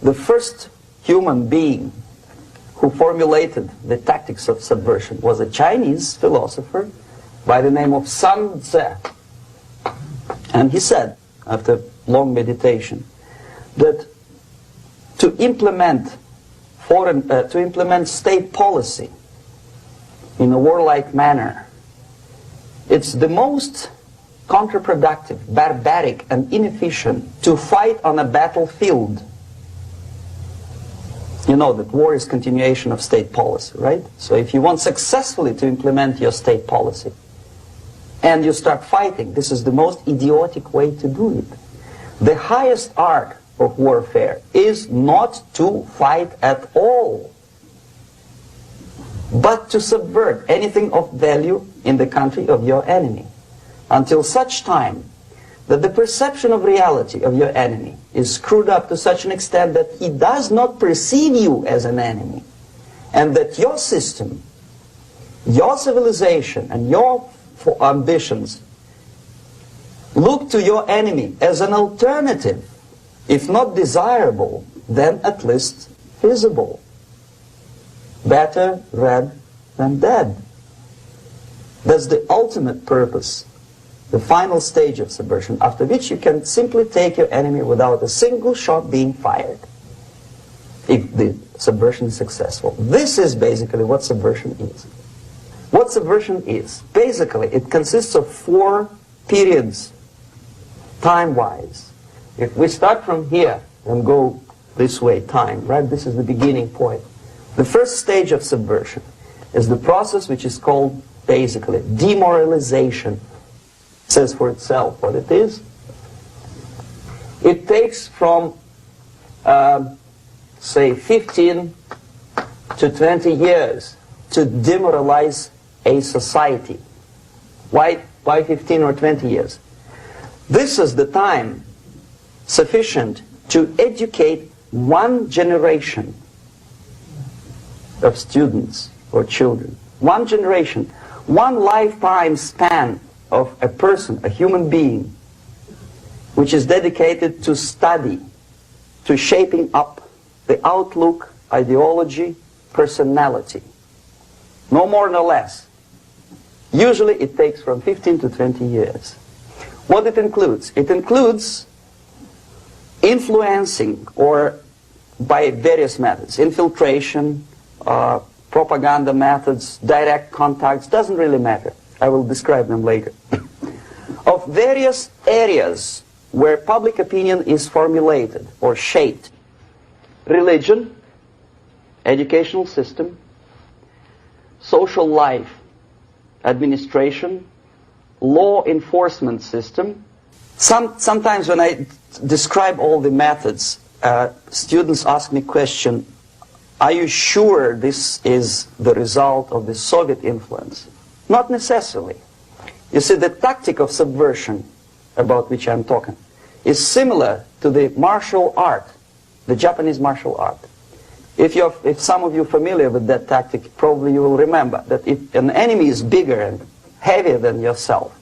the first human being who formulated the tactics of subversion was a Chinese philosopher by the name of Sun Tzu. And he said, after long meditation, that to implement state policy in a warlike manner, it's the most counterproductive, barbaric, and inefficient to fight on a battlefield. You know that war is continuation of state policy, right? So if you want successfully to implement your state policy and you start fighting, this is the most idiotic way to do it. The highest art of warfare is not to fight at all, but to subvert anything of value in the country of your enemy, until such time that the perception of reality of your enemy is screwed up to such an extent that he does not perceive you as an enemy, and that your system, your civilization, and your ambitions look to your enemy as an alternative, if not desirable, then at least feasible. Better red than dead. That's the ultimate purpose, the final stage of subversion, after which you can simply take your enemy without a single shot being fired, if the subversion is successful. This is basically what subversion is. What subversion is, basically, it consists of 4 periods, time-wise. If we start from here and go this way, time, right? This is the beginning point. The first stage of subversion is the process which is called, basically, demoralization. It says for itself what it is. It takes from, say, 15 to 20 years to demoralize a society. Why 15 or 20 years? This is the time sufficient to educate one generation of students or children. One generation, one lifetime span of a person, a human being, which is dedicated to study, to shaping up the outlook, ideology, personality. No more no less. Usually it takes from 15 to 20 years. What it includes? It includes influencing, or by various methods, infiltration, propaganda methods, direct contacts, doesn't really matter. I will describe them later. Of various areas where public opinion is formulated or shaped. Religion, educational system, social life, administration, law enforcement system. Sometimes when I describe all the methods, students ask me question, are you sure this is the result of the Soviet influence? Not necessarily. You see, the tactic of subversion, about which I'm talking, is similar to the martial art, the Japanese martial art. If some of you are familiar with that tactic, probably you will remember that if an enemy is bigger and heavier than yourself,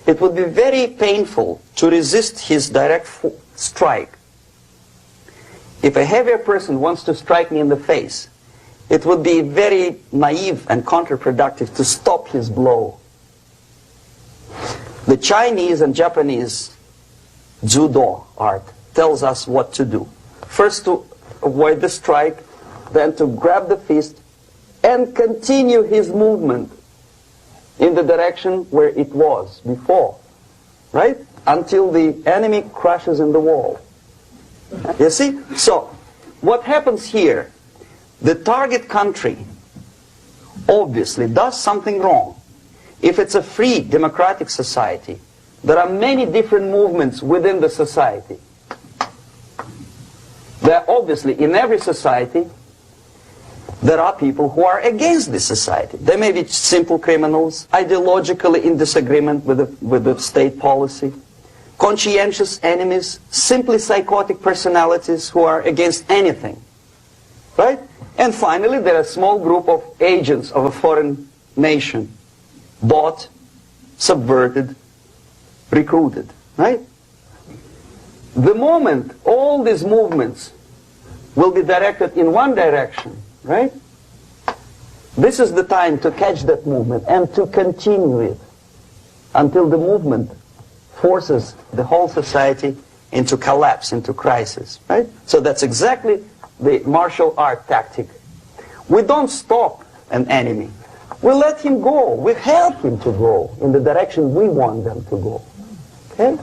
it would be very painful to resist his direct strike. If a heavier person wants to strike me in the face, it would be very naive and counterproductive to stop his blow. The Chinese and Japanese judo art tells us what to do. First to avoid the strike, then to grab the fist and continue his movement in the direction where it was before, right? Until the enemy crashes in the wall. You see? So, what happens here? The target country obviously does something wrong. If it's a free democratic society, there are many different movements within the society. There are obviously, in every society, there are people who are against this society. They may be simple criminals, ideologically in disagreement with the state policy, conscientious enemies, simply psychotic personalities who are against anything. Right? And finally, there are a small group of agents of a foreign nation, bought, subverted, recruited. Right? The moment all these movements will be directed in one direction, right? This is the time to catch that movement and to continue it until the movement forces the whole society into collapse, into crisis, right? So that's exactly the martial art tactic. We don't stop an enemy. We let him go. We help him to go in the direction we want them to go. Okay?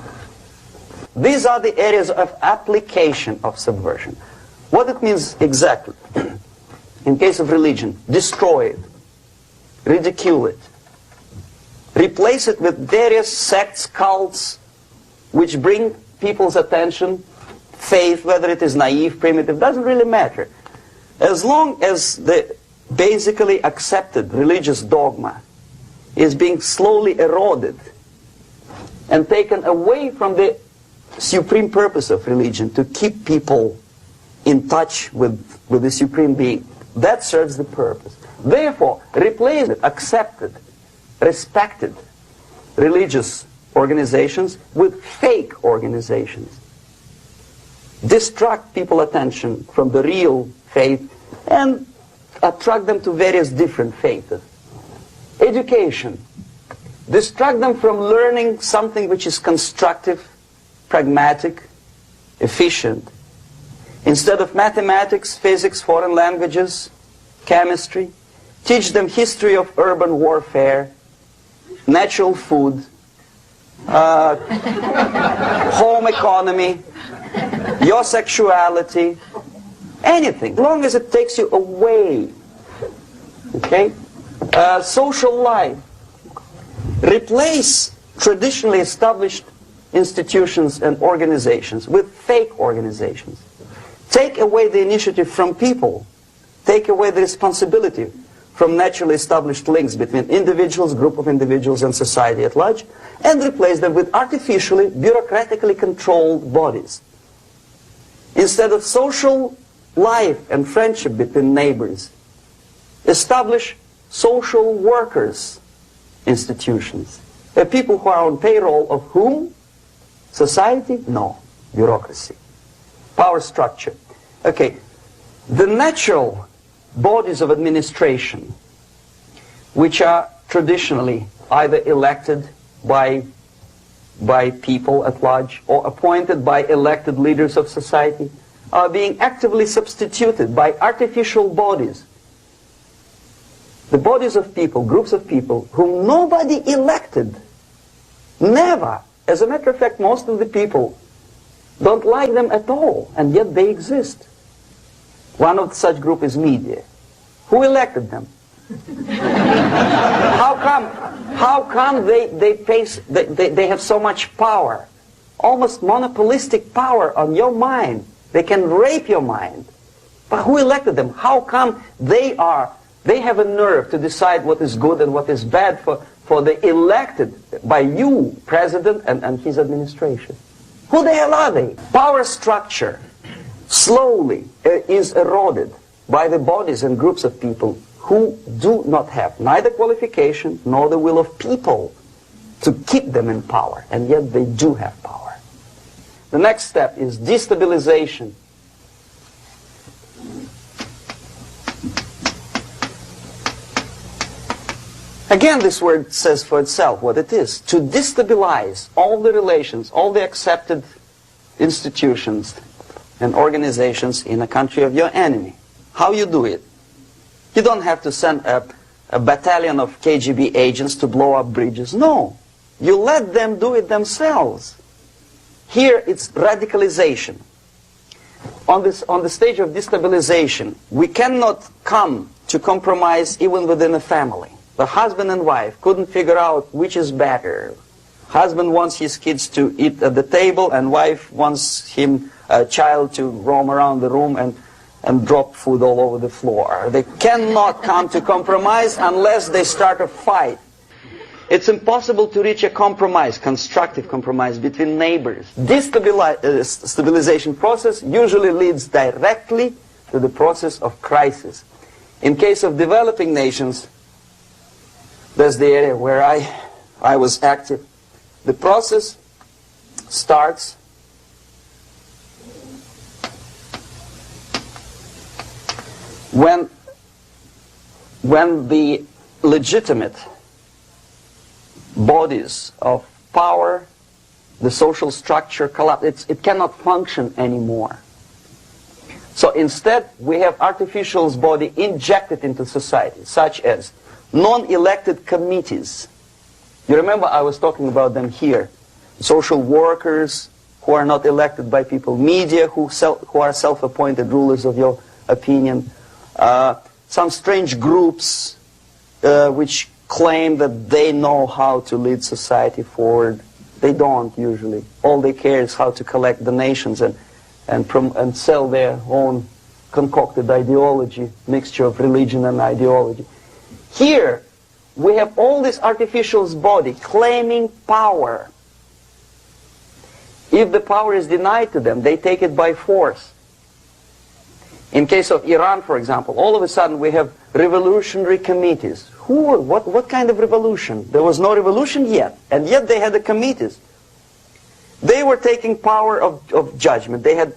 These are the areas of application of subversion. What it means exactly. In case of religion, destroy it, ridicule it, replace it with various sects, cults, which bring people's attention, faith, whether it is naive, primitive, doesn't really matter. As long as the basically accepted religious dogma is being slowly eroded and taken away from the supreme purpose of religion, to keep people in touch with the supreme being, that serves the purpose. Therefore, replace it, accepted, respected religious organizations with fake organizations. Distract people's attention from the real faith and attract them to various different faiths. Education. Distract them from learning something which is constructive, pragmatic, efficient. Instead of mathematics, physics, foreign languages, chemistry, teach them history of urban warfare, natural food, home economy, your sexuality, anything, as long as it takes you away. Okay? Social life. Replace traditionally established institutions and organizations with fake organizations. Take away the initiative from people. Take away the responsibility from naturally established links between individuals, group of individuals, and society at large, and replace them with artificially, bureaucratically controlled bodies. Instead of social life and friendship between neighbors, establish social workers institutions. The people who are on payroll of whom? Society? No. Bureaucracy. Power structure. Okay. The natural bodies of administration, which are traditionally either elected by people at large or appointed by elected leaders of society, are being actively substituted by artificial bodies. The bodies of people, groups of people, whom nobody elected. Never. As a matter of fact, most of the people don't like them at all, and yet they exist. One of such group is media. Who elected them? How come they have so much power? Almost monopolistic power on your mind. They can rape your mind. But who elected them? How come they have a nerve to decide what is good and what is bad for the elected by you, president, and his administration? Who the hell are they? Power structure slowly is eroded by the bodies and groups of people who do not have neither qualification nor the will of people to keep them in power, and yet they do have power. The next step is destabilization. Again, this word says for itself what it is. To destabilize all the relations, all the accepted institutions and organizations in a country of your enemy. How you do it? You don't have to send a battalion of KGB agents to blow up bridges. No. You let them do it themselves. Here it's radicalization. On the stage of destabilization, we cannot come to compromise even within a family. The husband and wife couldn't figure out which is better. Husband wants his kids to eat at the table, and wife wants a child to roam around the room and drop food all over the floor. They cannot come to compromise unless they start a fight. It's impossible to reach a compromise, constructive compromise between neighbors. This stabilization process usually leads directly to the process of crisis. In case of developing nations, that's the area where I was active. The process starts when the legitimate bodies of power, the social structure collapse, it cannot function anymore. So instead, we have artificial body injected into society, such as non-elected committees. You remember I was talking about them here. Social workers who are not elected by people, media who are self-appointed rulers of your opinion, some strange groups which claim that they know how to lead society forward. They don't usually. All they care is how to collect donations and sell their own concocted ideology, mixture of religion and ideology. Here, we have all this artificial body claiming power. If the power is denied to them, they take it by force. In case of Iran, for example, all of a sudden we have revolutionary committees. What kind of revolution? There was no revolution yet, and yet they had the committees. They were taking power of judgment. They had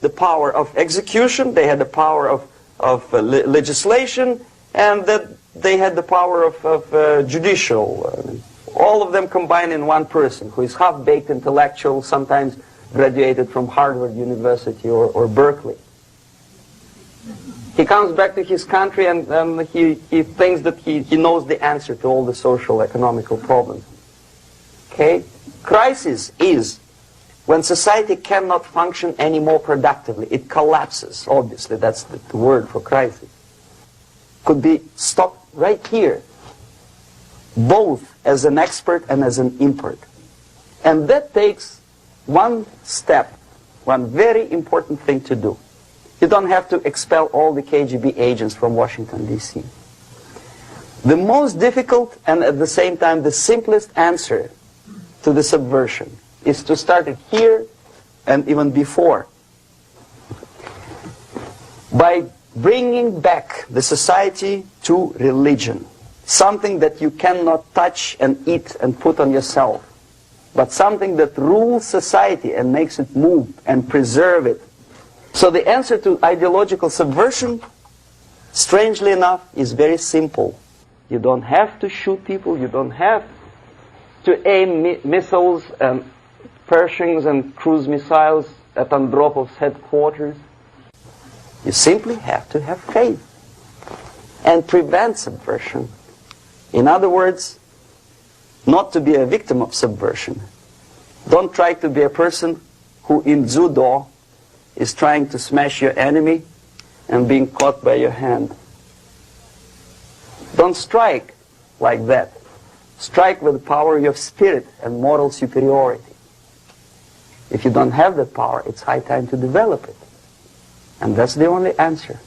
the power of execution, they had the power of legislation, and that they had the power of judicial. All of them combined in one person, who is half-baked intellectual, sometimes graduated from Harvard University or Berkeley. He comes back to his country and he thinks that he knows the answer to all the social, economical problems. Okay? Crisis is when society cannot function any more productively. It collapses, obviously. That's the word for crisis. Could be stopped right here, both as an expert and as an impert. And that takes one step, one very important thing to do. You don't have to expel all the KGB agents from Washington, D.C. The most difficult and at the same time the simplest answer to the subversion is to start it here and even before. By bringing back the society to religion. Something that you cannot touch and eat and put on yourself, but something that rules society and makes it move and preserve it. So the answer to ideological subversion, strangely enough, is very simple. You don't have to shoot people, you don't have to aim missiles and Pershings and cruise missiles at Andropov's headquarters. You simply have to have faith and prevent subversion. In other words, not to be a victim of subversion. Don't try to be a person who in judo is trying to smash your enemy and being caught by your hand. Don't strike like that. Strike with the power of your spirit and moral superiority. If you don't have that power, it's high time to develop it. And that's the only answer.